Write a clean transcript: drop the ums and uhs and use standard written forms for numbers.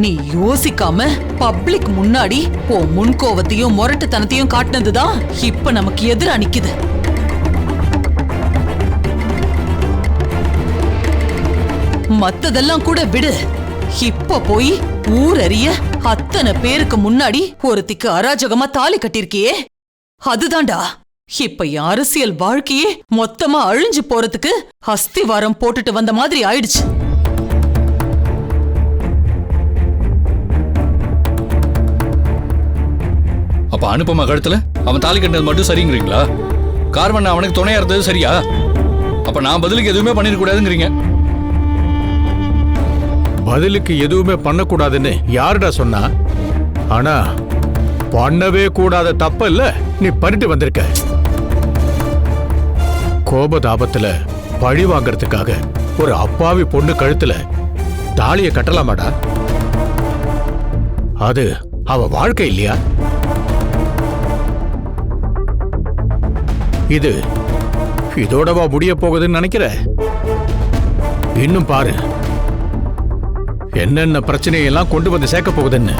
நீ யோசிக்காம பப்ளிக் முன்னாடி உன் முன்கோவத்தையும் முரட்டுத்தனத்தையும் காட்டினதுதான் இப்ப நமக்கு எதிரா நிக்குது. மத்ததெல்லாம் கூட விடு, இப்ப போய் ஊரறிய அத்தனை பேருக்கு முன்னாடி ஒருத்திக்கு அராஜகமா தாலி கட்டிருக்கியே, அதுதான்டா இப்ப என் அரசியல் வாழ்க்கையே மொத்தமா அழிஞ்சு போறதுக்கு அஸ்திவாரம் போட்டுட்டு வந்த மாதிரி ஆயிடுச்சு. அப்ப அனுப்பமா கழுத்துல அவன் தாலி கட்டினது மட்டும் சரிங்கிறீங்களா? கார்வன் அவனுக்கு துணையா இருந்தது சரியா? அப்ப நான் பதிலுக்கு எதுவுமே பண்ணிருக்க கூடாதுங்கிறீங்க. பதிலுக்கு எதுவுமே பண்ணக்கூடாதுன்னு யாருடா சொன்னா? ஆனா பண்ணவே கூடாத தப்ப இல்ல நீ பண்ணிட்டு வந்திருக்க. கோபதாபத்துல பழி வாங்கறதுக்காக ஒரு அப்பாவி பொண்ணு கழுத்துல தாலிய கட்டலாமாடா? அது அவ வாழ்க்கை இல்லையா? இதோடவா முடிய போகுதுன்னு நினைக்கிற? இன்னும் பாரு என்னென்ன பிரச்சனையெல்லாம் கொண்டு வந்து சேர்க்க போகுதுன்னு.